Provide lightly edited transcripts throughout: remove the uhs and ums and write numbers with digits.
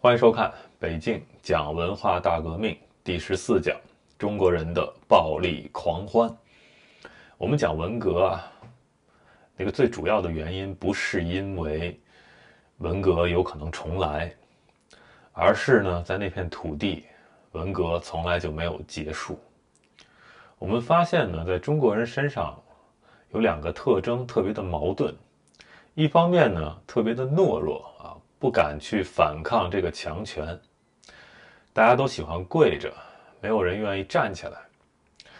欢迎收看北京讲文化大革命第14讲中国人的暴力狂欢。我们讲文革啊，那个最主要的原因不是因为文革有可能重来，而是呢，在那片土地，文革从来就没有结束。我们发现呢，在中国人身上有两个特征特别的矛盾，一方面呢，特别的懦弱啊，不敢去反抗这个强权，大家都喜欢跪着，没有人愿意站起来。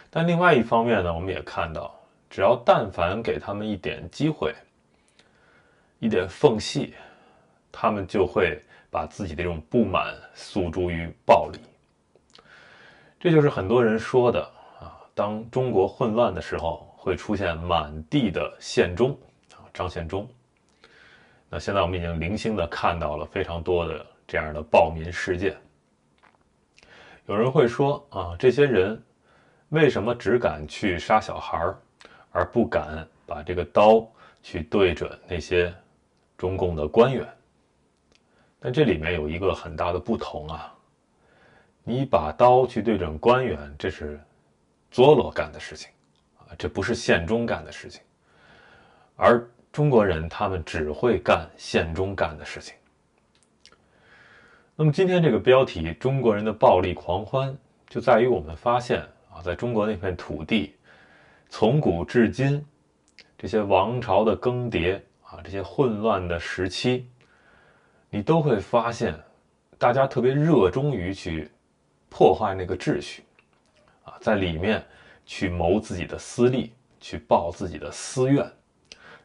但另外一方面呢，我们也看到，只要但凡给他们一点机会，一点缝隙，他们就会把自己的这种不满诉诸于暴力。这就是很多人说的啊，当中国混乱的时候，会出现满地的宪忠啊，张献忠。那现在我们已经零星的看到了非常多的这样的暴民事件。有人会说啊，这些人为什么只敢去杀小孩，而不敢把这个刀去对准那些中共的官员？但这里面有一个很大的不同啊，你把刀去对准官员，这是佐罗干的事情啊，这不是宪忠干的事情，而中国人他们只会干宪忠干的事情。那么今天这个标题中国人的暴力狂欢，就在于我们发现啊，在中国那片土地，从古至今，这些王朝的更迭啊，这些混乱的时期，你都会发现大家特别热衷于去破坏那个秩序啊，在里面去谋自己的私利，去报自己的私怨。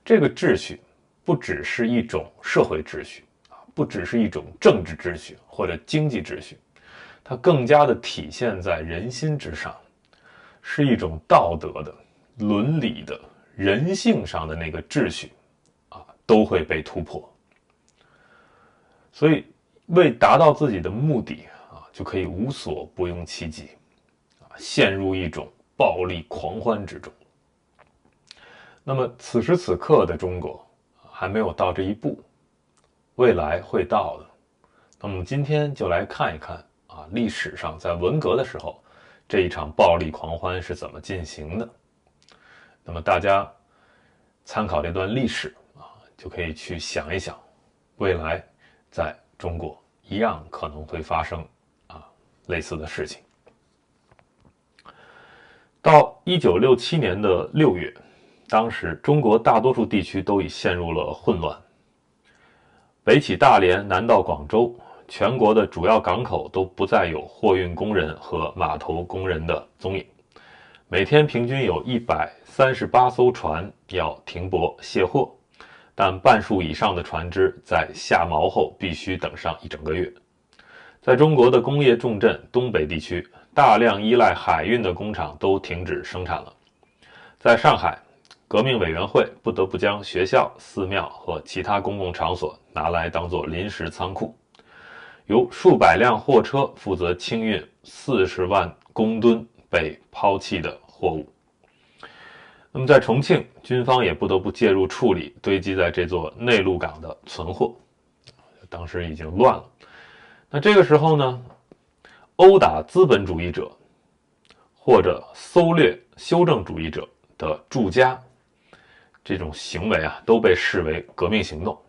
这个秩序不只是一种社会秩序啊，不只是一种政治秩序或者经济秩序，它更加的体现在人心之上，是一种道德的、伦理的、人性上的那个秩序啊，都会被突破。所以为达到自己的目的啊，就可以无所不用其极啊，陷入一种暴力狂欢之中。那么此时此刻的中国还没有到这一步，未来会到的。那么我们今天就来看一看啊，历史上在文革的时候，这一场暴力狂欢是怎么进行的。那么大家参考这段历史啊，就可以去想一想，未来在中国一样可能会发生啊类似的事情。到1967年的6月，当时中国大多数地区都已陷入了混乱，北起大连，南到广州，全国的主要港口都不再有货运工人和码头工人的踪影，每天平均有138艘船要停泊卸货，但半数以上的船只在下锚后必须等上一整个月。在中国的工业重镇东北地区，大量依赖海运的工厂都停止生产了。在上海，革命委员会不得不将学校、寺庙和其他公共场所拿来当作临时仓库，由数百辆货车负责清运40万公吨被抛弃的货物。那么在重庆，军方也不得不介入处理堆积在这座内陆港的存货，当时已经乱了。那这个时候呢，殴打资本主义者或者搜掠修正主义者的住家，这种行为啊，都被视为革命行动。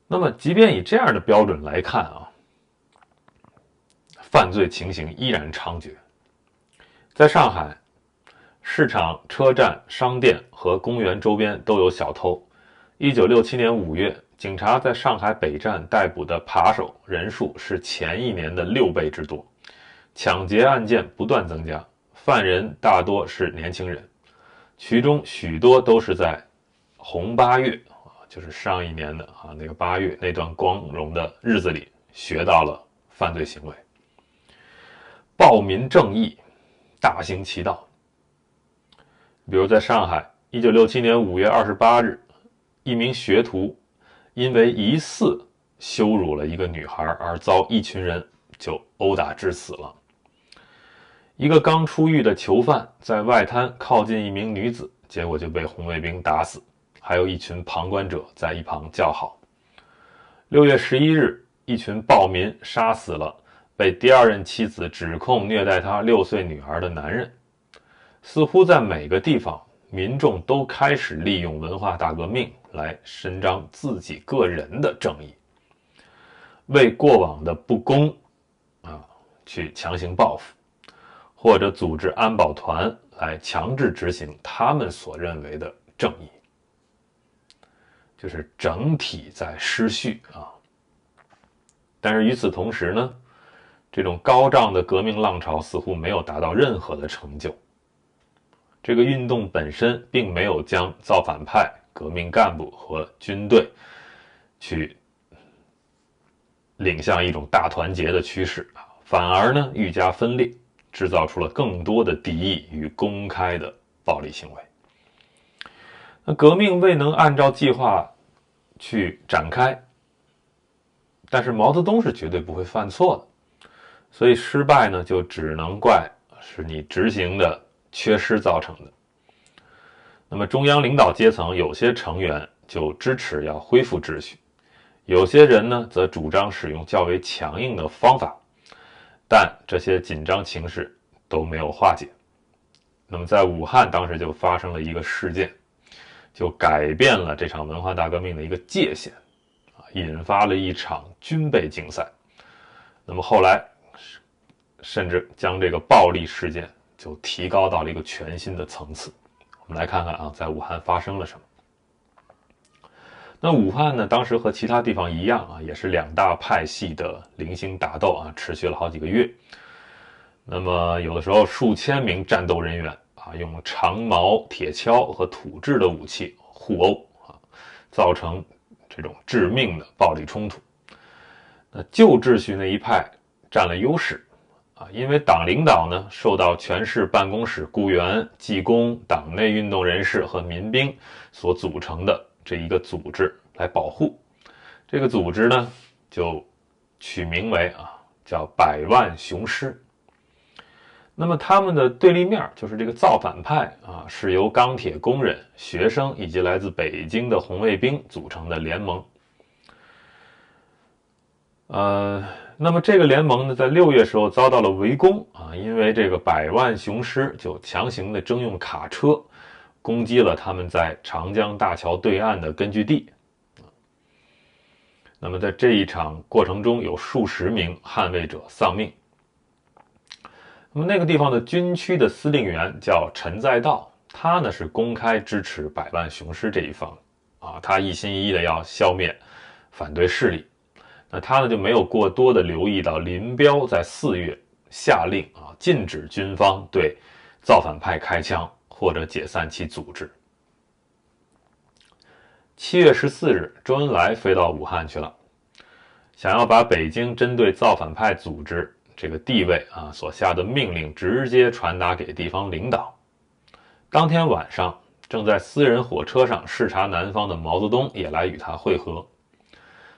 那么即便以这样的标准来看啊，犯罪情形依然猖獗。在上海，市场、车站、商店和公园周边都有小偷。1967年5月，警察在上海北站逮捕的扒手人数是前一年的6倍之多，抢劫案件不断增加，犯人大多是年轻人，其中许多都是在红8月，就是上一年的啊那个8月那段光荣的日子里学到了犯罪行为。暴民正义大行其道。比如在上海，1967年5月28日，一名学徒因为疑似羞辱了一个女孩而遭一群人就殴打致死了。一个刚出狱的囚犯在外滩靠近一名女子，结果就被红卫兵打死，还有一群旁观者在一旁叫好。6月11日，一群暴民杀死了被第二任妻子指控虐待他6岁女儿的男人。似乎在每个地方，民众都开始利用文化大革命来伸张自己个人的正义，为过往的不公去强行报复，或者组织安保团来强制执行他们所认为的正义，就是整体在失序啊。但是与此同时呢，这种高涨的革命浪潮似乎没有达到任何的成就。这个运动本身并没有将造反派、革命干部和军队去领向一种大团结的趋势，反而呢愈加分裂，制造出了更多的敌意与公开的暴力行为。那革命未能按照计划去展开，但是毛泽东是绝对不会犯错的，所以失败呢就只能怪是你执行的缺失造成的。那么中央领导阶层有些成员就支持要恢复秩序，有些人呢则主张使用较为强硬的方法，但这些紧张情势都没有化解。那么在武汉当时就发生了一个事件，就改变了这场文化大革命的一个界限，引发了一场军备竞赛。那么后来甚至将这个暴力事件就提高到了一个全新的层次。我们来看看在武汉发生了什么。那武汉呢，当时和其他地方一样也是2大派系的零星打斗持续了好几个月。那么有的时候数千名战斗人员用长矛、铁锹和土制的武器互殴造成这种致命的暴力冲突。那旧秩序那一派占了优势因为党领导呢受到全市办公室雇员、技工、党内运动人士和民兵所组成的这一个组织来保护。这个组织呢就取名为叫百万雄师。那么他们的对立面就是这个造反派是由钢铁工人、学生以及来自北京的红卫兵组成的联盟。那么这个联盟呢，在6月时候遭到了围攻因为这个百万雄师就强行的征用卡车，攻击了他们在长江大桥对岸的根据地。那么在这一场过程中，有数十名捍卫者丧命。那么那个地方的军区的司令员叫陈再道，他呢是公开支持百万雄师这一方他一心一意的要消灭反对势力。那他呢就没有过多的留意到林彪在4月下令禁止军方对造反派开枪或者解散其组织。7月14日，周恩来飞到武汉去了，想要把北京针对造反派组织这个地位所下的命令直接传达给地方领导。当天晚上，正在私人火车上视察南方的毛泽东也来与他会合。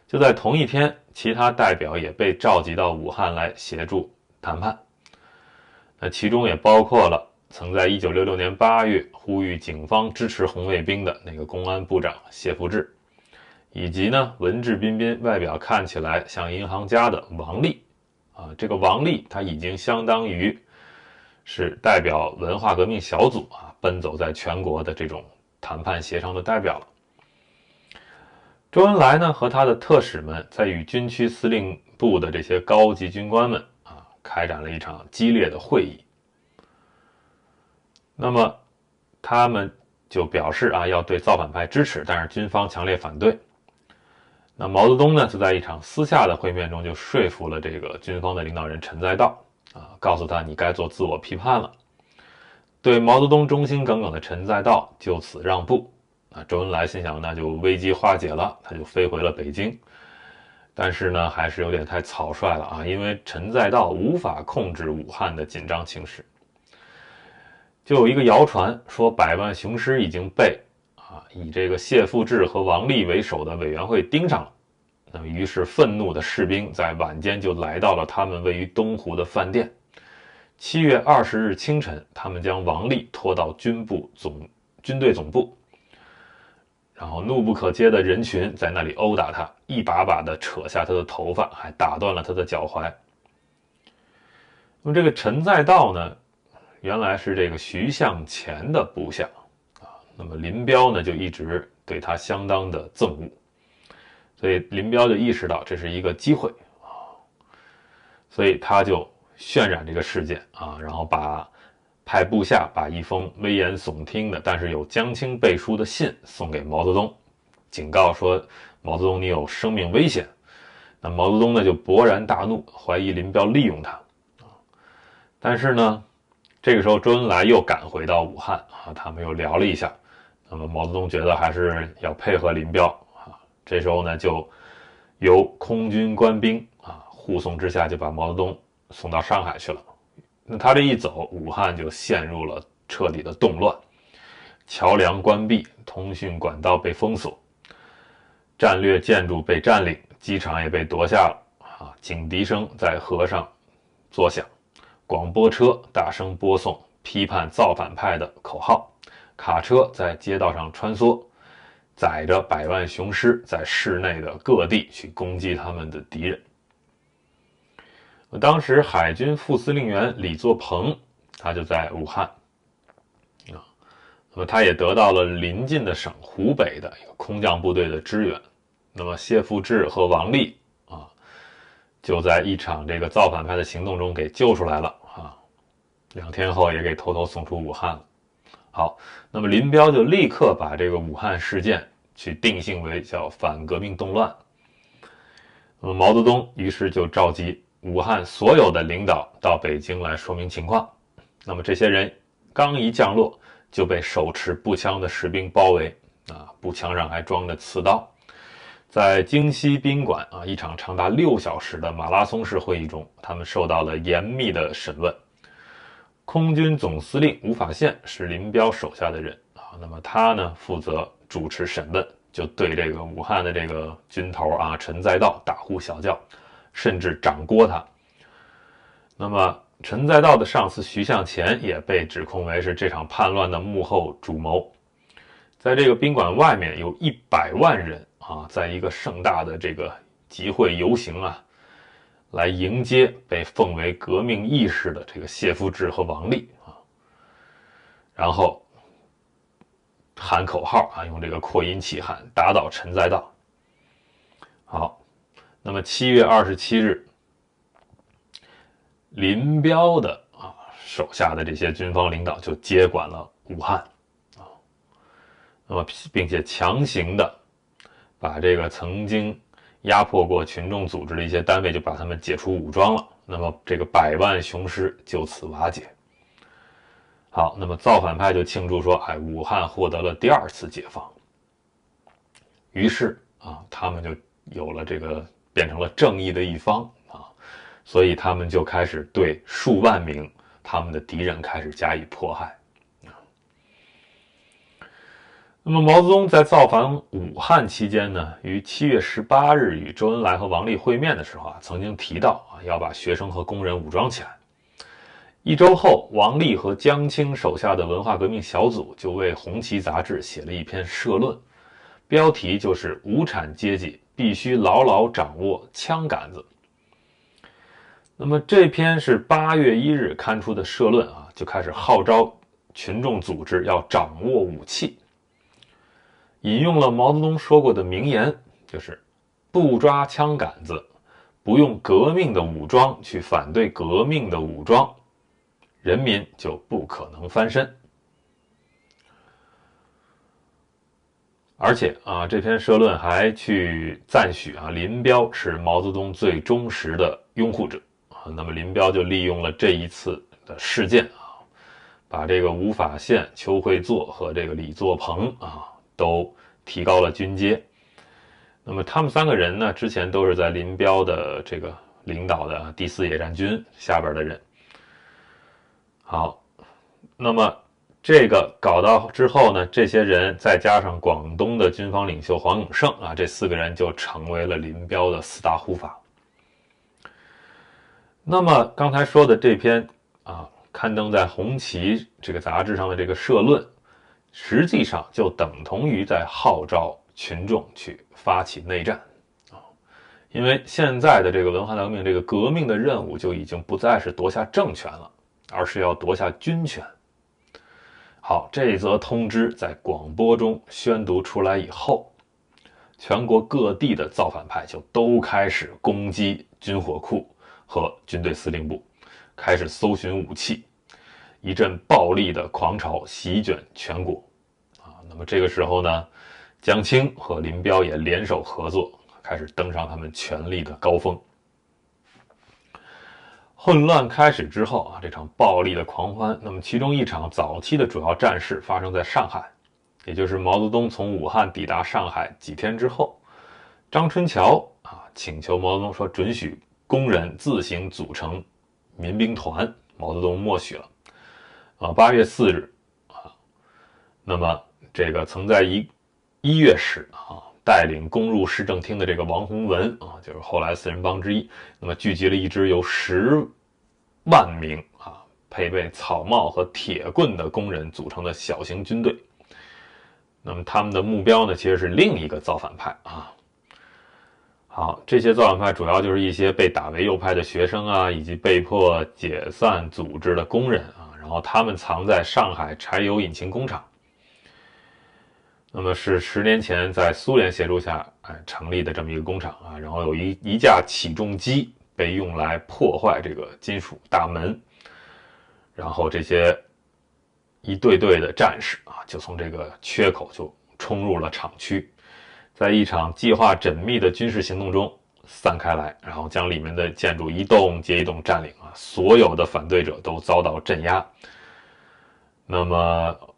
就在同一天，其他代表也被召集到武汉来协助谈判。那其中也包括了曾在1966年8月呼吁警方支持红卫兵的那个公安部长谢富治，以及呢文质彬彬、外表看起来像银行家的王力这个王力他已经相当于是代表文化革命小组奔走在全国的这种谈判协商的代表了。周恩来呢和他的特使们在与军区司令部的这些高级军官们开展了一场激烈的会议。那么他们就表示要对造反派支持，但是军方强烈反对。那毛泽东呢就在一场私下的会面中就说服了这个军方的领导人陈再道告诉他你该做自我批判了。对毛泽东忠心耿耿的陈再道就此让步。周恩来心想那就危机化解了，他就飞回了北京。但是呢还是有点太草率了因为陈再道无法控制武汉的紧张情势。就有一个谣传说百万雄师已经被以这个谢富治和王力为首的委员会盯上了。那么于是愤怒的士兵在晚间就来到了他们位于东湖的饭店。7月20日清晨，他们将王力拖到军队总部，然后怒不可遏的人群在那里殴打他，一把把的扯下他的头发，还打断了他的脚踝。那么这个陈在道呢，原来是这个徐向前的部下啊，那么林彪呢就一直对他相当的憎恶，所以林彪就意识到这是一个机会啊，所以他就渲染这个事件啊，然后派部下把一封危言耸听的，但是有江青背书的信送给毛泽东，警告说毛泽东你有生命危险。那毛泽东呢就勃然大怒，怀疑林彪利用他。但是呢，这个时候周恩来又赶回到武汉啊，他们又聊了一下。那么毛泽东觉得还是要配合林彪啊，这时候呢就由空军官兵啊护送之下，就把毛泽东送到上海去了。那他这一走，武汉就陷入了彻底的动乱，桥梁关闭，通讯管道被封锁，战略建筑被占领，机场也被夺下了啊！警笛声在河上作响，广播车大声播送批判造反派的口号，卡车在街道上穿梭，载着百万雄师在市内的各地去攻击他们的敌人。当时海军副司令员李作鹏，他就在武汉啊，那么他也得到了邻近的省湖北的一个空降部队的支援。那么谢富治和王立啊，就在一场这个造反派的行动中给救出来了啊，2天后也给偷偷送出武汉了。好，那么林彪就立刻把这个武汉事件去定性为叫反革命动乱。那么毛泽东于是就召集武汉所有的领导到北京来说明情况。那么这些人刚一降落，就被手持步枪的士兵包围啊，步枪上还装着刺刀。在京西宾馆啊，一场长达6小时的马拉松式会议中，他们受到了严密的审问。空军总司令吴法宪是林彪手下的人啊，那么他呢负责主持审问，就对这个武汉的这个军头啊陈在道大呼小叫，甚至掌掴他。那么陈在道的上司徐向前也被指控为是这场叛乱的幕后主谋。在这个宾馆外面有100万人啊，在一个盛大的这个集会游行啊，来迎接被奉为革命义士的这个谢富治和王立啊，然后喊口号啊，用这个扩音器喊打倒陈在道。好，那么7月27日，林彪的手下的这些军方领导就接管了武汉啊，那么并且强行的把这个曾经压迫过群众组织的一些单位，就把他们解除武装了。那么这个100万雄师就此瓦解。好，那么造反派就庆祝说，武汉获得了第2次解放。于是啊，他们就有了这个变成了正义的一方啊，所以他们就开始对数万名他们的敌人开始加以迫害。那么毛泽东在造反武汉期间呢，于7月18日与周恩来和王立会面的时候曾经提到要把学生和工人武装起来。1周后，王立和江青手下的文化革命小组就为《红旗》杂志写了一篇社论，标题就是无产阶级必须牢牢掌握枪杆子。那么这篇是8月1日刊出的社论啊，就开始号召群众组织要掌握武器，引用了毛泽东说过的名言，就是不抓枪杆子，不用革命的武装去反对革命的武装，人民就不可能翻身。而且这篇社论还去赞许林彪是毛泽东最忠实的拥护者那么林彪就利用了这一次的事件把这个吴法宪、邱会作和这个李作鹏都提高了军阶。那么他们3个人呢，之前都是在林彪的这个领导的第4野战军下边的人。好，那么这个搞到之后呢，这些人再加上广东的军方领袖黄永胜这4个人就成为了林彪的4大护法。那么刚才说的这篇刊登在《红旗》这个杂志上的这个社论，实际上就等同于在号召群众去发起内战啊。因为现在的这个文化大革命，这个革命的任务就已经不再是夺下政权了，而是要夺下军权。好，这则通知在广播中宣读出来以后，全国各地的造反派就都开始攻击军火库和军队司令部，开始搜寻武器，一阵暴力的狂潮席卷全国啊。那么这个时候呢，江青和林彪也联手合作，开始登上他们权力的高峰。混乱开始之后啊，这场暴力的狂欢，那么其中一场早期的主要战事发生在上海，也就是毛泽东从武汉抵达上海几天之后，张春桥请求毛泽东说准许工人自行组成民兵团，毛泽东默许了。8月4日那么这个曾在一月时带领攻入市政厅的这个王洪文就是后来四人帮之一，那么聚集了一支由10万名配备草帽和铁棍的工人组成的小型军队。那么他们的目标呢，其实是另一个造反派好，这些造反派主要就是一些被打为右派的学生以及被迫解散组织的工人然后他们藏在上海柴油引擎工厂。那么是10年前在苏联协助下成立的这么一个工厂然后有一架起重机被用来破坏这个金属大门，然后这些一队队的战士就从这个缺口就冲入了厂区，在一场计划缜密的军事行动中散开来，然后将里面的建筑一栋接一栋占领所有的反对者都遭到镇压。那么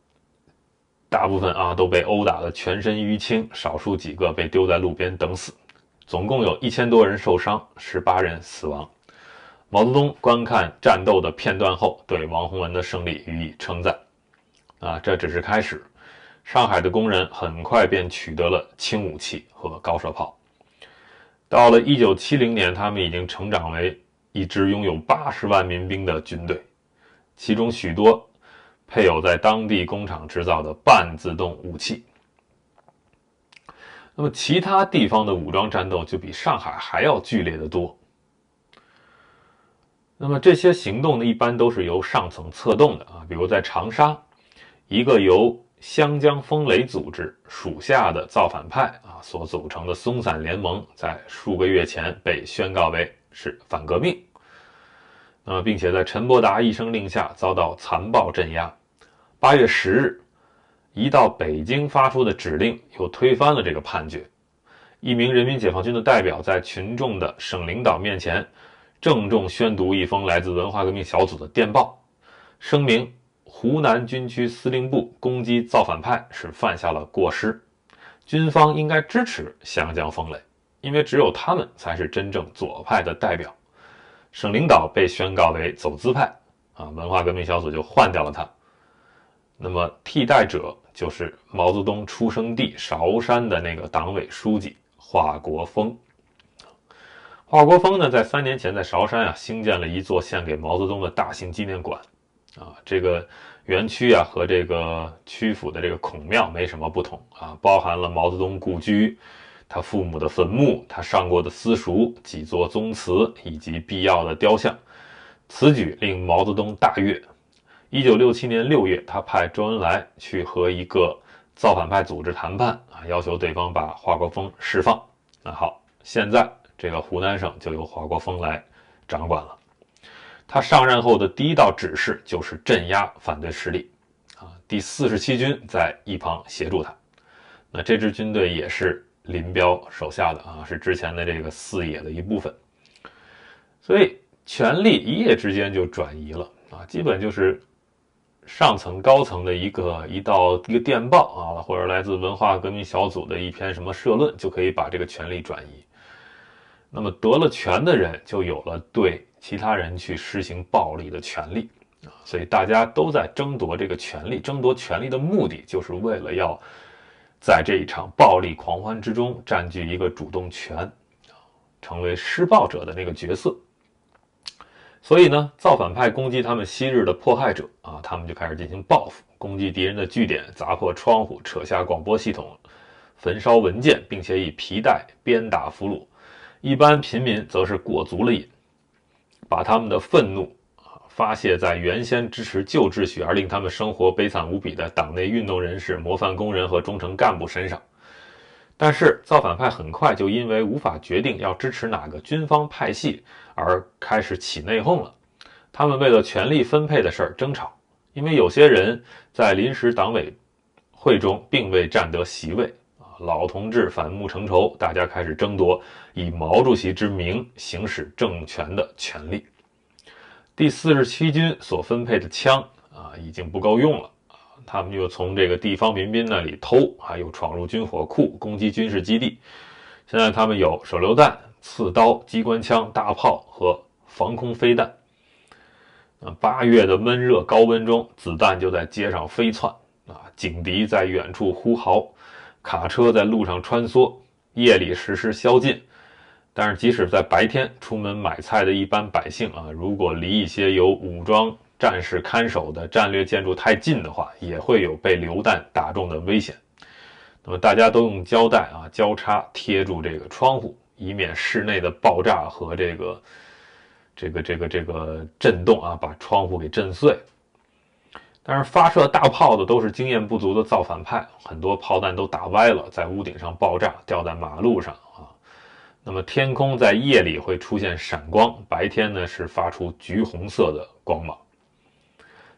大部分都被殴打得全身淤青，少数几个被丢在路边等死，总共有1000多人受伤，18人死亡。毛泽东观看战斗的片段后，对王洪文的胜利予以称赞这只是开始。上海的工人很快便取得了轻武器和高射炮。到了1970年，他们已经成长为一支拥有80万民兵的军队，其中许多配有在当地工厂制造的半自动武器。那么其他地方的武装战斗就比上海还要剧烈得多。那么这些行动呢，一般都是由上层策动的比如在长沙，一个由湘江风雷组织属下的造反派所组成的松散联盟，在数个月前被宣告为是反革命，并且在陈伯达一声令下遭到残暴镇压。8月10日，一道北京发出的指令又推翻了这个判决。一名人民解放军的代表在群众的省领导面前郑重宣读一封来自文化革命小组的电报，声明湖南军区司令部攻击造反派是犯下了过失，军方应该支持湘江风雷，因为只有他们才是真正左派的代表。省领导被宣告为走资派文化革命小组就换掉了他。那么替代者就是毛泽东出生地韶山的那个党委书记华国锋。华国锋呢，在3年前在韶山兴建了一座献给毛泽东的大型纪念馆这个园区和这个曲阜的这个孔庙没什么不同包含了毛泽东故居、他父母的坟墓、他上过的私塾、几座宗祠以及必要的雕像。此举令毛泽东大悦。1967年6月，他派周恩来去和一个造反派组织谈判要求对方把华国锋释放。那好，现在这个湖南省就由华国锋来掌管了。他上任后的第一道指示就是镇压反对势力第47军在一旁协助他。那这支军队也是林彪手下的是之前的这个四野的一部分。所以权力一夜之间就转移了基本就是上层高层的一个电报或者来自文化革命小组的一篇什么社论，就可以把这个权力转移。那么得了权的人就有了对其他人去施行暴力的权利所以大家都在争夺这个权利。争夺权利的目的就是为了要在这一场暴力狂欢之中占据一个主动权，成为施暴者的那个角色。所以呢，造反派攻击他们昔日的迫害者啊，他们就开始进行报复，攻击敌人的据点，砸破窗户，扯下广播系统，焚烧文件，并且以皮带鞭打俘虏。一般平民则是裹足了瘾，把他们的愤怒发泄在原先支持旧秩序而令他们生活悲惨无比的党内运动人士、模范工人和中层干部身上。但是造反派很快就因为无法决定要支持哪个军方派系而开始起内讧了。他们为了权力分配的事儿争吵，因为有些人在临时党委会中并未占得席位，老同志反目成仇，大家开始争夺以毛主席之名行使政权的权利。第47军所分配的枪已经不够用了，他们又从这个地方民兵那里偷，又闯入军火库，攻击军事基地。现在他们有手榴弹、刺刀、机关枪、大炮和防空飞弹。8月的闷热高温中，子弹就在街上飞窜，警笛在远处呼号，卡车在路上穿梭，夜里实施宵禁。但是即使在白天出门买菜的一般百姓如果离一些有武装战士看守的战略建筑太近的话，也会有被榴弹打中的危险。那么大家都用胶带交叉贴住这个窗户，以免室内的爆炸和这个震动把窗户给震碎。但是发射大炮的都是经验不足的造反派，很多炮弹都打歪了，在屋顶上爆炸，掉在马路上那么天空在夜里会出现闪光，白天呢是发出橘红色的光芒。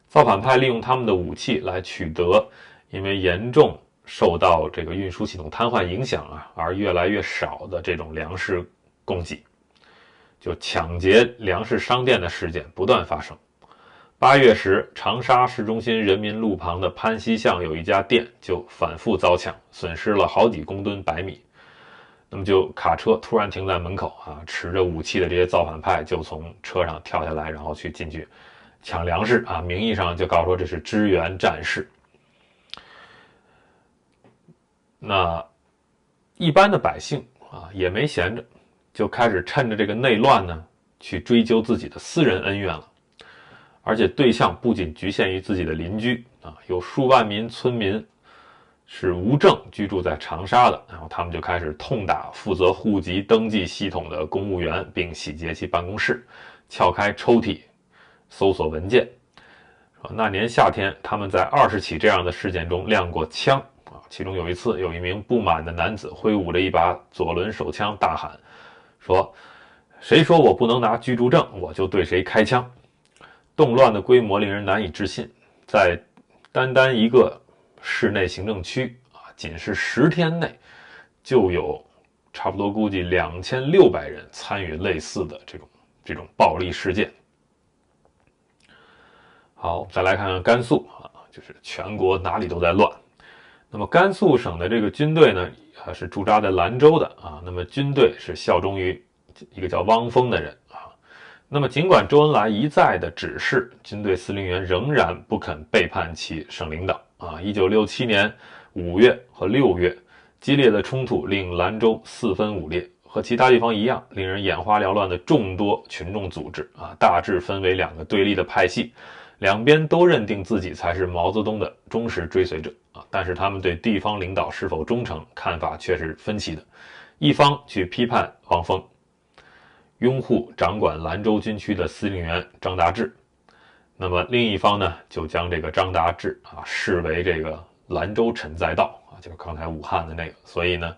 造反派利用他们的武器来取得因为严重受到这个运输系统瘫痪影响而越来越少的这种粮食供给，就抢劫粮食商店的事件不断发生。8月时，长沙市中心人民路旁的潘西巷有一家店就反复遭抢，损失了好几公吨白米。那么就卡车突然停在门口持着武器的这些造反派就从车上跳下来，然后去进去抢粮食名义上就告说这是支援战士。那一般的百姓也没闲着，就开始趁着这个内乱呢去追究自己的私人恩怨了。而且对象不仅局限于自己的邻居有数万名村民是无证居住在长沙的，然后他们就开始痛打负责户籍登记系统的公务员，并洗劫其办公室，撬开抽屉搜索文件。那年夏天，他们在20起这样的事件中亮过枪其中有一次，有一名不满的男子挥舞着一把左轮手枪，大喊说：“谁说我不能拿居住证，我就对谁开枪。”动乱的规模令人难以置信，在单一个市内行政区仅是10天内就有差不多估计2600人参与类似的这种暴力事件。好，再来看看甘肃就是全国哪里都在乱。那么甘肃省的这个军队呢是驻扎在兰州的那么军队是效忠于一个叫汪峰的人那么尽管周恩来一再的指示，军队司令员仍然不肯背叛其省领导1967年5月和6月，激烈的冲突令兰州四分五裂，和其他地方一样，令人眼花缭乱的众多群众组织大致分为2个对立的派系，两边都认定自己才是毛泽东的忠实追随者但是他们对地方领导是否忠诚看法却是分歧的。一方去批判汪峰，拥护掌管兰州军区的司令员张达志，那么另一方呢就将这个张达志视为这个兰州陈载道就是刚才武汉的那个，所以呢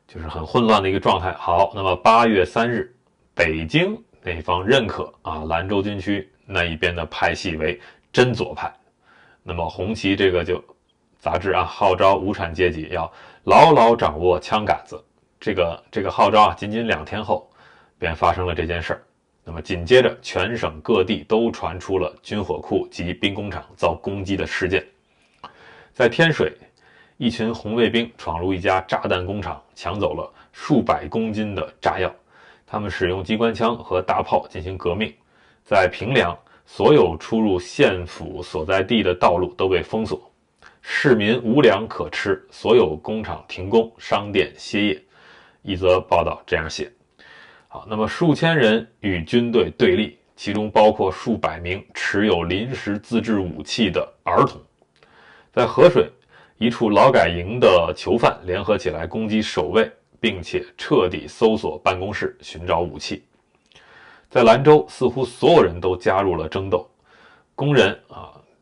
就是很混乱的一个状态。好，那么8月3日，北京那方认可兰州军区那一边的派系为真左派，那么红旗这个就杂志号召无产阶级要牢牢掌握枪杆子。这个号召仅仅2天后便发生了这件事儿。那么紧接着全省各地都传出了军火库及兵工厂遭攻击的事件。在天水，一群红卫兵闯入一家炸弹工厂，抢走了数百公斤的炸药，他们使用机关枪和大炮进行革命。在平凉，所有出入县府所在地的道路都被封锁，市民无粮可吃，所有工厂停工，商店歇业。一则报道这样写。好，那么数千人与军队对立，其中包括数百名持有临时自制武器的儿童。在河水一处劳改营的囚犯联合起来攻击守卫，并且彻底搜索办公室寻找武器。在兰州，似乎所有人都加入了争斗。工人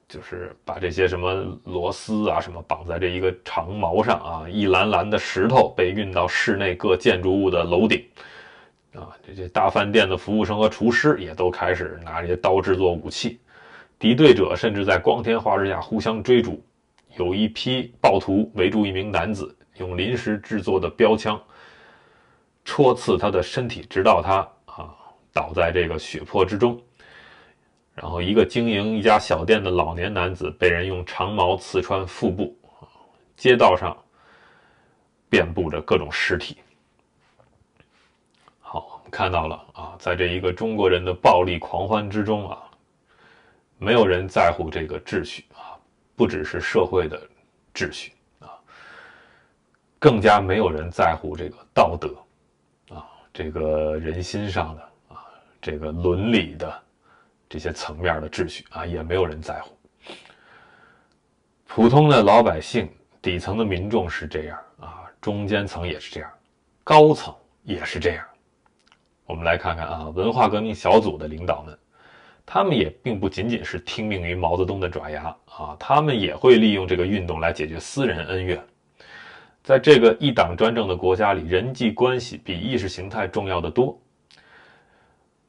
就是把这些什么螺丝什么绑在这一个长矛上一篮篮的石头被运到室内各建筑物的楼顶这些大饭店的服务生和厨师也都开始拿这些刀制作武器。敌对者甚至在光天化日下互相追逐。有一批暴徒围住一名男子，用临时制作的标枪戳刺他的身体，直到他倒在这个血泊之中。然后一个经营一家小店的老年男子被人用长矛刺穿腹部，街道上遍布着各种尸体。好，我们看到了在这一个中国人的暴力狂欢之中没有人在乎这个秩序不只是社会的秩序更加没有人在乎这个道德这个人心上的这个伦理的这些层面的秩序也没有人在乎。普通的老百姓、底层的民众是这样中间层也是这样，高层也是这样。我们来看看文化革命小组的领导们，他们也并不仅仅是听命于毛泽东的爪牙他们也会利用这个运动来解决私人恩怨。在这个一党专政的国家里，人际关系比意识形态重要得多。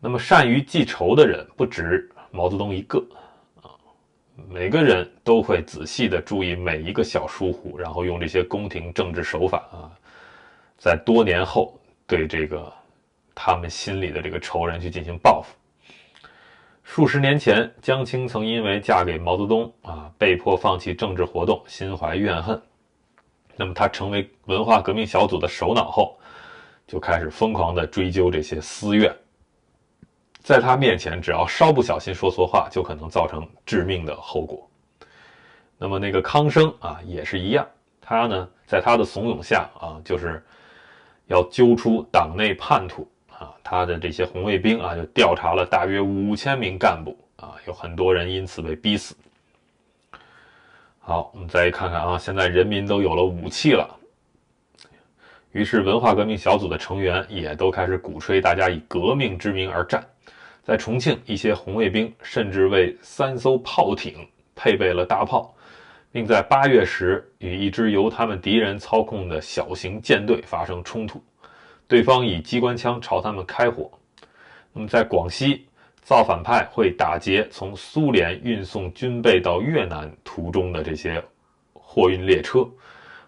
那么善于记仇的人不止毛泽东一个每个人都会仔细地注意每一个小疏忽，然后用这些宫廷政治手法在多年后对这个他们心里的这个仇人去进行报复。数十年前，江青曾因为嫁给毛泽东被迫放弃政治活动，心怀怨恨。那么他成为文化革命小组的首脑后，就开始疯狂地追究这些私怨。在他面前，只要稍不小心说错话，就可能造成致命的后果。那么那个康生也是一样，他呢在他的怂恿下就是要揪出党内叛徒他的这些红卫兵就调查了大约5000名干部有很多人因此被逼死。好，我们再看看现在人民都有了武器了，于是文化革命小组的成员也都开始鼓吹大家以革命之名而战。在重庆，一些红卫兵甚至为3艘炮艇配备了大炮，并在8月时与一支由他们敌人操控的小型舰队发生冲突，对方以机关枪朝他们开火。那么在广西，造反派会打劫从苏联运送军备到越南途中的这些货运列车，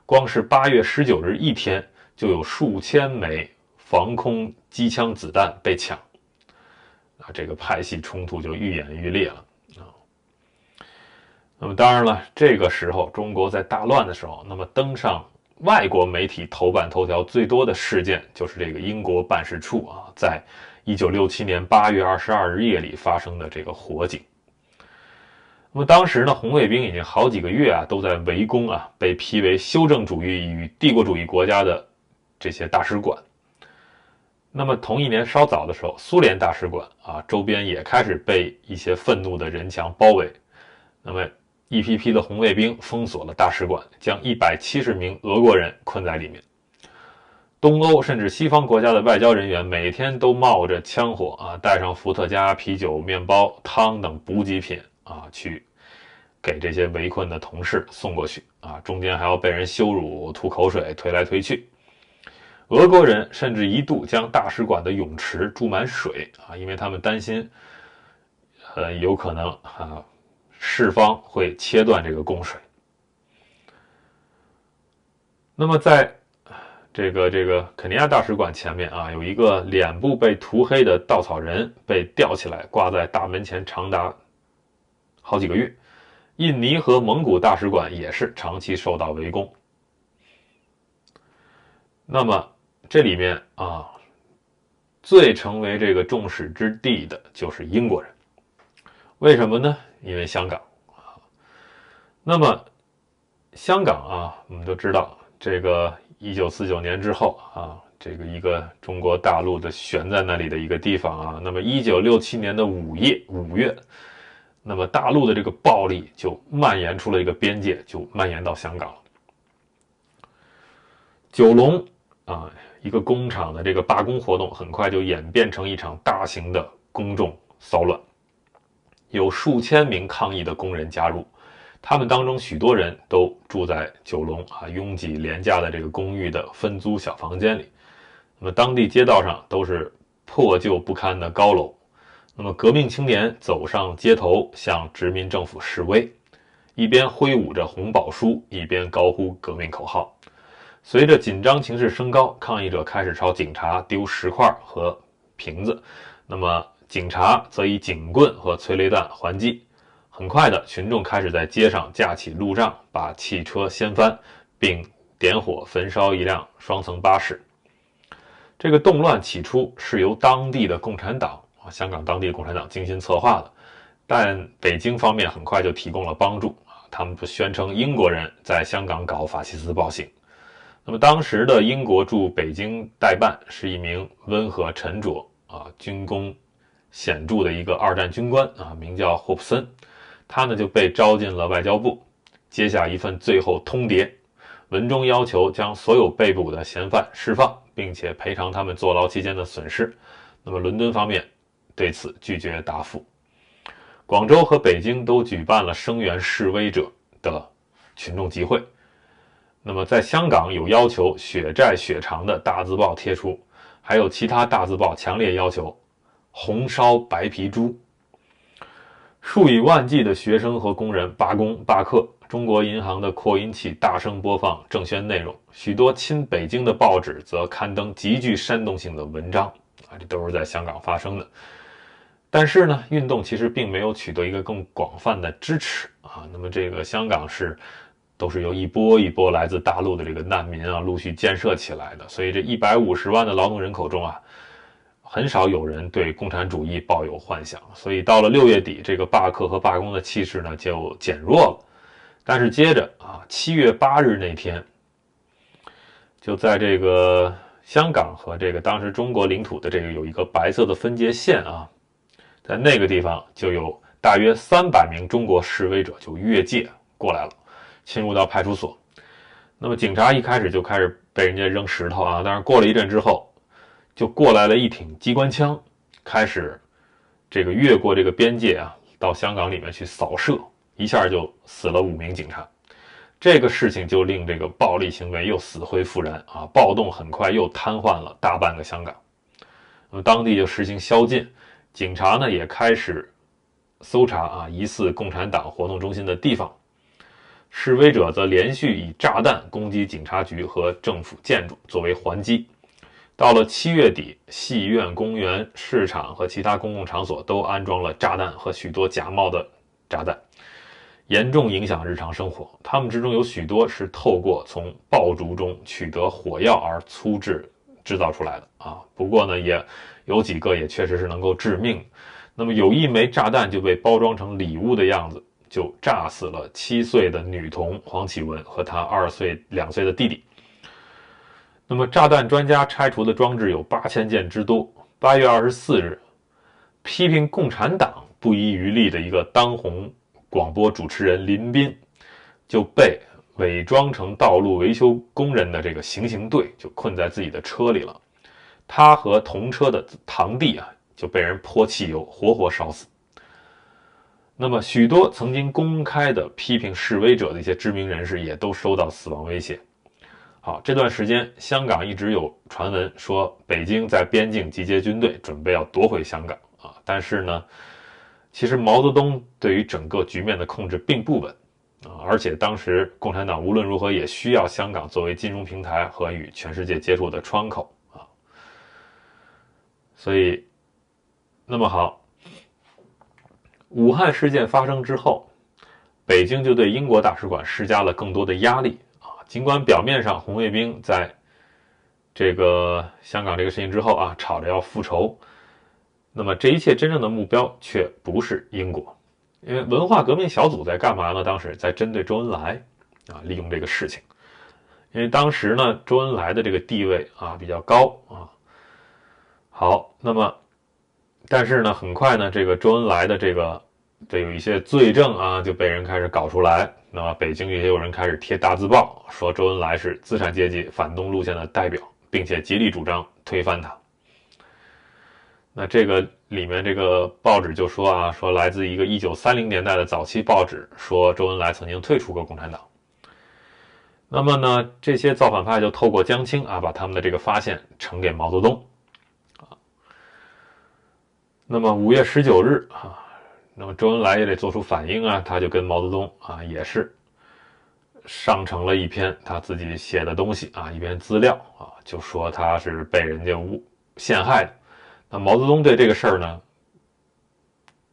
光是8月19日一天就有数千枚防空机枪子弹被抢这个派系冲突就愈演愈烈了那么当然了，这个时候中国在大乱的时候，那么登上外国媒体头版头条最多的事件就是这个英国办事处在1967年8月22日夜里发生的这个火警。那么当时呢，红卫兵已经好几个月都在围攻被批为修正主义与帝国主义国家的这些大使馆。那么同一年稍早的时候，苏联大使馆周边也开始被一些愤怒的人墙包围。那么一批批的红卫兵封锁了大使馆，将170名俄国人困在里面。东欧甚至西方国家的外交人员每天都冒着枪火带上伏特加、啤酒、面包、汤等补给品去给这些围困的同事送过去中间还要被人羞辱、吐口水、推来推去。俄国人甚至一度将大使馆的泳池注满水因为他们担心有可能释方会切断这个供水。那么在这个肯尼亚大使馆前面有一个脸部被涂黑的稻草人被吊起来挂在大门前长达好几个月。印尼和蒙古大使馆也是长期受到围攻。那么这里面最成为这个众矢之的的就是英国人。为什么呢？因为香港那么香港我们都知道这个1949年之后这个一个中国大陆的悬在那里的一个地方啊。那么1967年的5月，那么大陆的这个暴力就蔓延出了一个边界，就蔓延到香港了。九龙啊，一个工厂的这个罢工活动很快就演变成一场大型的公众骚乱，有数千名抗议的工人加入，他们当中许多人都住在九龙啊拥挤廉价的这个公寓的分租小房间里。那么当地街道上都是破旧不堪的高楼，那么革命青年走上街头向殖民政府示威，一边挥舞着红宝书，一边高呼革命口号。随着紧张情势升高，抗议者开始朝警察丢石块和瓶子，那么警察则以警棍和催泪弹还击。很快的，群众开始在街上架起路障，把汽车掀翻，并点火焚烧一辆双层巴士。这个动乱起初是由当地的共产党香港当地的共产党精心策划的，但北京方面很快就提供了帮助，他们就宣称英国人在香港搞法西斯暴行。那么当时的英国驻北京代办是一名温和沉着军功显著的一个二战军官名叫霍普森，他呢就被招进了外交部，接下一份最后通牒，文中要求将所有被捕的嫌犯释放，并且赔偿他们坐牢期间的损失。那么伦敦方面对此拒绝答复。广州和北京都举办了声援示威者的群众集会。那么在香港有要求血债血偿的大字报贴出，还有其他大字报强烈要求红烧白皮猪。数以万计的学生和工人罢工罢课，中国银行的扩音器大声播放政宣内容，许多亲北京的报纸则刊登极具煽动性的文章这都是在香港发生的。但是呢，运动其实并没有取得一个更广泛的支持那么这个香港都是由一波一波来自大陆的这个难民陆续建设起来的，所以这150万的劳动人口中很少有人对共产主义抱有幻想。所以到了6月底，这个罢课和罢工的气势呢就减弱了。但是接着7月8日那天，就在这个香港和这个当时中国领土的这个有一个白色的分界线在那个地方就有大约300名中国示威者就越界过来了，侵入到派出所。那么警察一开始就开始被人家扔石头但是过了一阵之后，就过来了一挺机关枪，开始这个越过这个边界到香港里面去扫射，一下就死了5名警察。这个事情就令这个暴力行为又死灰复燃暴动很快又瘫痪了大半个香港。那么当地就实行宵禁，警察呢也开始搜查疑似共产党活动中心的地方。示威者则连续以炸弹攻击警察局和政府建筑作为还击。到了7月底，戏院、公园、市场和其他公共场所都安装了炸弹和许多假冒的炸弹，严重影响日常生活。他们之中有许多是透过从爆竹中取得火药而粗制造出来的不过呢，也有几个也确实是能够致命。那么有一枚炸弹就被包装成礼物的样子，就炸死了7岁的女童黄启文和她2岁的弟弟。那么炸弹专家拆除的装置有8000件之多。8月24日，批评共产党不遗余力的一个当红广播主持人林彬就被伪装成道路维修工人的这个行刑队就困在自己的车里了。他和同车的堂弟就被人泼汽油活活烧死。那么许多曾经公开的批评示威者的一些知名人士也都收到死亡威胁。好，这段时间香港一直有传闻说北京在边境集结军队，准备要夺回香港但是呢，其实毛泽东对于整个局面的控制并不稳而且当时共产党无论如何也需要香港作为金融平台和与全世界接触的窗口所以那么好，武汉事件发生之后，北京就对英国大使馆施加了更多的压力尽管表面上红卫兵在这个香港这个事情之后吵着要复仇，那么这一切真正的目标却不是英国。因为文化革命小组在干嘛呢？当时在针对周恩来利用这个事情。因为当时呢，周恩来的这个地位啊比较高啊。好，那么但是呢，很快呢，这个周恩来的这有一些罪证啊，就被人开始搞出来。那么北京也有人开始贴大字报，说周恩来是资产阶级反动路线的代表，并且极力主张推翻他。那这个里面这个报纸就说啊，说来自一个1930年代的早期报纸，说周恩来曾经退出过共产党。那么呢，这些造反派就透过江青啊，把他们的这个发现呈给毛泽东。那么5月19日啊，那么周恩来也得做出反应啊，他就跟毛泽东啊也是上呈了一篇他自己写的东西啊，一篇资料啊，就说他是被人家陷害的。那毛泽东对这个事儿呢，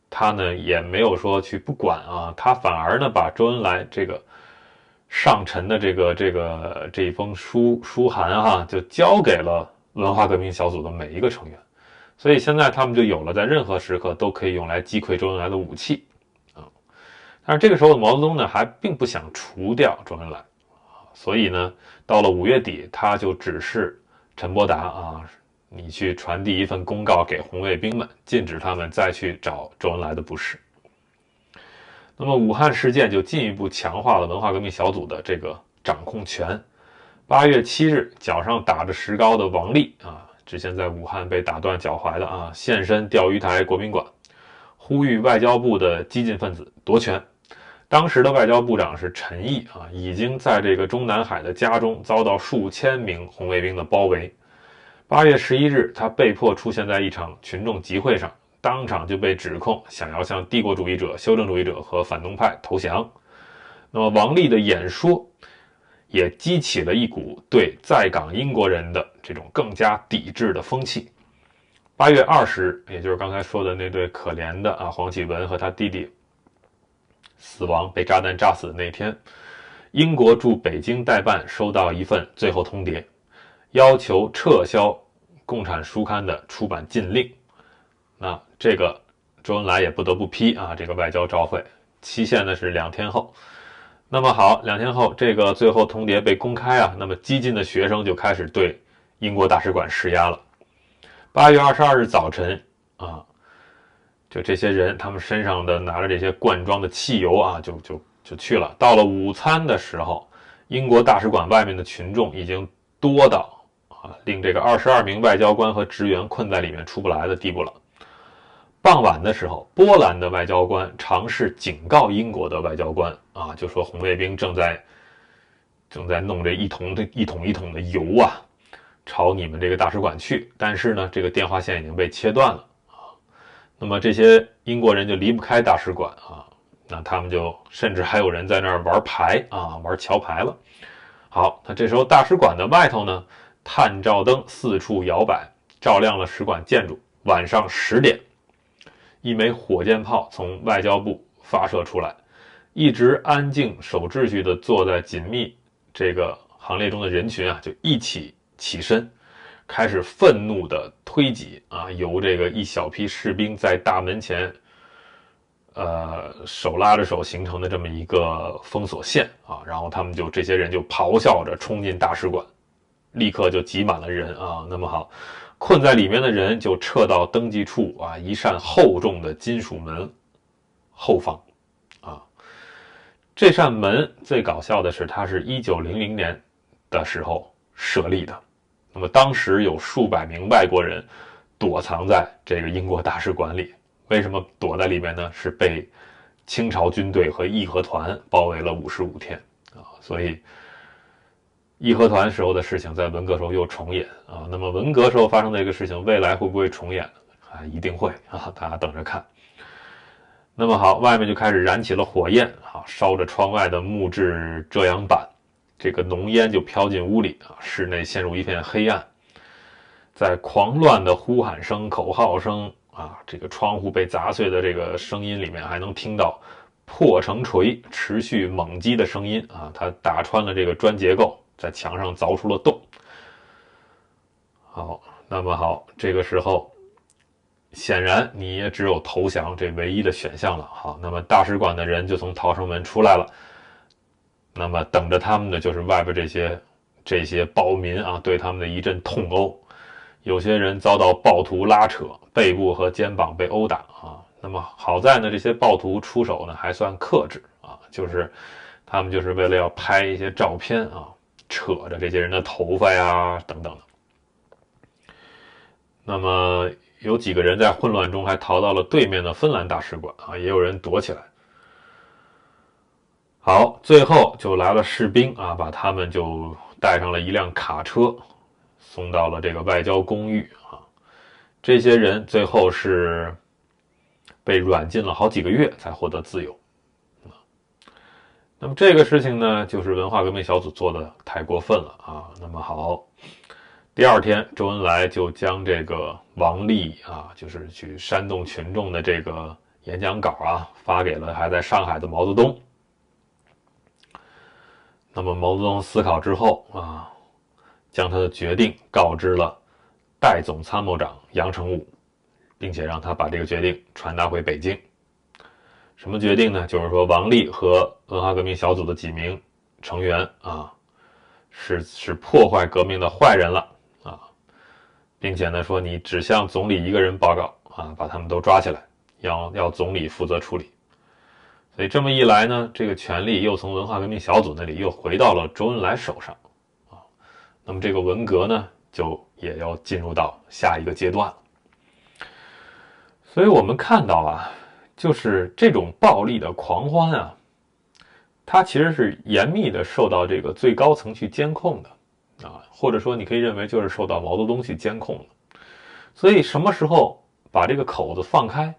他呢也没有说去不管啊，他反而呢把周恩来这个上陈的这一封书函啊，就交给了文化革命小组的每一个成员。所以现在他们就有了在任何时刻都可以用来击溃周恩来的武器啊。但是这个时候毛泽东呢还并不想除掉周恩来啊，所以呢到了5月底，他就指示陈伯达啊，你去传递一份公告给红卫兵们，禁止他们再去找周恩来的不是。那么武汉事件就进一步强化了文化革命小组的这个掌控权。8月7日，脚上打着石膏的王力啊，之前在武汉被打断脚踝的啊，现身钓鱼台国宾馆，呼吁外交部的激进分子夺权。当时的外交部长是陈毅啊，已经在这个中南海的家中遭到数千名红卫兵的包围。8月11日，他被迫出现在一场群众集会上，当场就被指控想要向帝国主义者、修正主义者和反动派投降。那么王力的演说也激起了一股对在港英国人的这种更加抵制的风气。8月20日，也就是刚才说的那对可怜的啊黄启文和他弟弟死亡被炸弹炸死的那天，英国驻北京代办收到一份最后通牒，要求撤销共产书刊的出版禁令。那这个周恩来也不得不批啊这个外交照会，期限呢是2天后。那么好，2天后，这个最后通牒被公开啊，那么激进的学生就开始对英国大使馆施压了。8月22日早晨啊，就这些人他们身上的拿着这些罐装的汽油啊，就去了。到了午餐的时候，英国大使馆外面的群众已经多到啊，令这个22名外交官和职员困在里面出不来的地步了。傍晚的时候，波兰的外交官尝试警告英国的外交官啊，就说红卫兵正在弄这一桶的油啊，朝你们这个大使馆去。但是呢，这个电话线已经被切断了啊。那么这些英国人就离不开大使馆啊，那他们就甚至还有人在那儿玩牌啊，玩桥牌了。好，那这时候大使馆的外头呢，探照灯四处摇摆，照亮了使馆建筑。晚上10点。一枚火箭炮从外交部发射出来，一直安静守秩序的坐在紧密这个行列中的人群啊，就一起起身，开始愤怒的推挤啊，由这个一小批士兵在大门前手拉着手形成的这么一个封锁线啊，然后他们这些人就咆哮着冲进大使馆，立刻就挤满了人啊。那么好，困在里面的人就撤到登记处啊，一扇厚重的金属门后方啊。这扇门最搞笑的是，它是1900年的时候设立的。那么当时有数百名外国人躲藏在这个英国大使馆里。为什么躲在里面呢？是被清朝军队和义和团包围了55天啊。所以义和团时候的事情在文革时候又重演啊，那么文革时候发生的这个事情，未来会不会重演啊？一定会啊，大家等着看。那么好，外面就开始燃起了火焰啊，烧着窗外的木质遮阳板，这个浓烟就飘进屋里啊，室内陷入一片黑暗。在狂乱的呼喊声、口号声啊，这个窗户被砸碎的这个声音里面，还能听到破城锤持续猛击的声音啊，它打穿了这个砖结构，在墙上凿出了洞。好，那么好，这个时候显然你也只有投降这唯一的选项了。好，那么大使馆的人就从逃生门出来了，那么等着他们的就是外边这些这些暴民啊对他们的一阵痛殴，有些人遭到暴徒拉扯，背部和肩膀被殴打啊。那么好在呢，这些暴徒出手呢还算克制啊，就是他们就是为了要拍一些照片啊，扯着这些人的头发呀等等的。那么有几个人在混乱中还逃到了对面的芬兰大使馆啊，也有人躲起来。好，最后就来了士兵啊，把他们就带上了一辆卡车，送到了这个外交公寓啊。这些人最后是被软禁了好几个月才获得自由。那么这个事情呢，就是文化革命小组做的太过分了啊。那么好，第二天，周恩来就将这个王立啊，就是去煽动群众的这个演讲稿啊，发给了还在上海的毛泽东。那么毛泽东思考之后啊，将他的决定告知了代总参谋长杨成武，并且让他把这个决定传达回北京。什么决定呢？就是说王立和文化革命小组的几名成员啊，是破坏革命的坏人了啊，并且呢说你只向总理一个人报告啊，把他们都抓起来，要总理负责处理。所以这么一来呢，这个权力又从文化革命小组那里又回到了周恩来手上啊。那么这个文革呢，就也要进入到下一个阶段了。所以我们看到啊，就是这种暴力的狂欢啊，它其实是严密的受到这个最高层去监控的啊，或者说你可以认为就是受到毛泽东去监控的。所以什么时候把这个口子放开，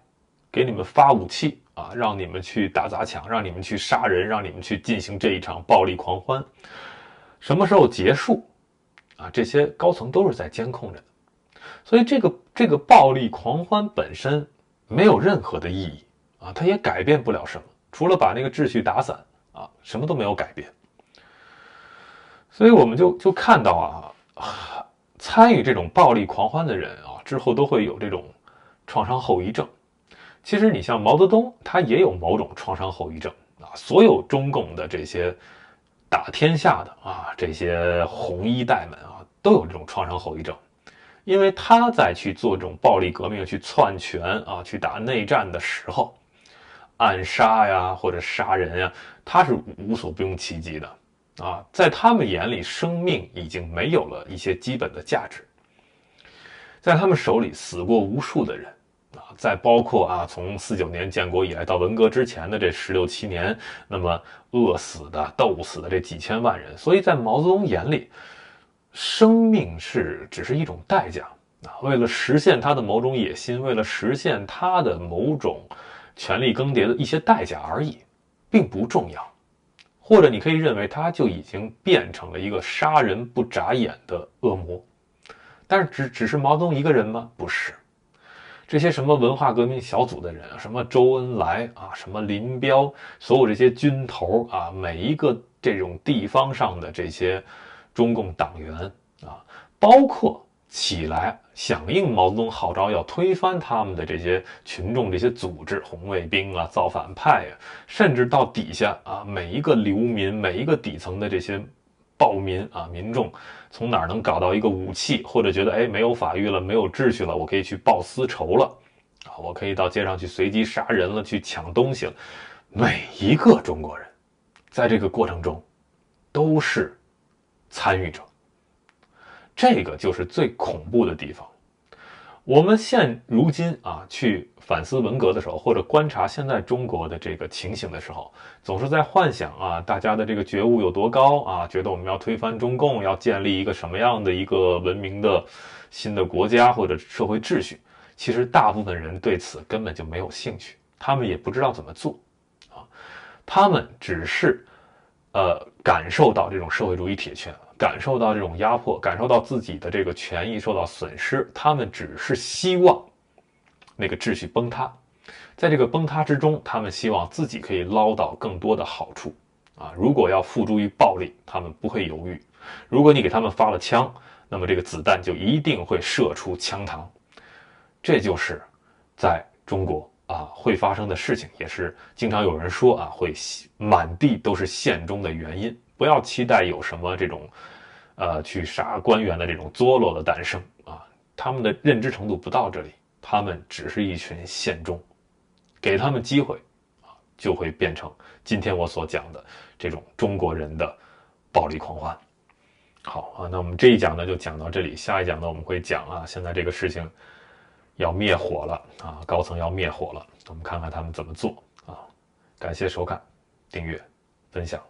给你们发武器啊，让你们去打砸抢，让你们去杀人，让你们去进行这一场暴力狂欢，什么时候结束啊？这些高层都是在监控着的。所以这个暴力狂欢本身没有任何的意义啊，它也改变不了什么，除了把那个秩序打散啊，什么都没有改变。所以我们就看到啊，参与这种暴力狂欢的人啊，之后都会有这种创伤后遗症。其实你像毛泽东，他也有某种创伤后遗症啊。所有中共的这些打天下的啊，这些红衣带们啊，都有这种创伤后遗症。因为他在去做这种暴力革命、去篡权啊、去打内战的时候，暗杀呀或者杀人呀，他是无所不用其极的啊。在他们眼里，生命已经没有了一些基本的价值。在他们手里死过无数的人啊，再包括啊，从49年建国以来到文革之前的这16、17年，那么饿死的、斗死的这几千万人，所以在毛泽东眼里，生命只是一种代价啊，为了实现他的某种野心，为了实现他的某种权力更迭的一些代价而已，并不重要。或者你可以认为他就已经变成了一个杀人不眨眼的恶魔。但是只是毛泽东一个人吗？不是，这些什么文化革命小组的人，什么周恩来啊，什么林彪，所有这些军头啊，每一个这种地方上的这些中共党员啊，包括起来响应毛泽东号召要推翻他们的这些群众、这些组织，红卫兵啊、造反派啊，甚至到底下啊，每一个流民、每一个底层的这些暴民啊、民众，从哪儿能搞到一个武器，或者觉得哎没有法律了、没有秩序了，我可以去报私仇了啊，我可以到街上去随机杀人了、去抢东西了。每一个中国人在这个过程中都是参与者，这个就是最恐怖的地方。我们现如今啊，去反思文革的时候，或者观察现在中国的这个情形的时候，总是在幻想啊，大家的这个觉悟有多高啊，觉得我们要推翻中共，要建立一个什么样的一个文明的新的国家或者社会秩序。其实大部分人对此根本就没有兴趣，他们也不知道怎么做啊，他们只是感受到这种社会主义铁拳，感受到这种压迫，感受到自己的这个权益受到损失，他们只是希望那个秩序崩塌，在这个崩塌之中，他们希望自己可以捞到更多的好处啊！如果要付诸于暴力，他们不会犹豫；如果你给他们发了枪，那么这个子弹就一定会射出枪膛。这就是在中国啊会发生的事情，也是经常有人说啊，会满地都是线中的原因。不要期待有什么这种去杀官员的这种作落的诞生啊，他们的认知程度不到这里，他们只是一群宪忠，给他们机会啊，就会变成今天我所讲的这种中国人的暴力狂欢。好啊，那我们这一讲呢就讲到这里，下一讲呢我们会讲啊，现在这个事情要灭火了啊，高层要灭火了，我们看看他们怎么做啊。感谢收看、订阅、分享。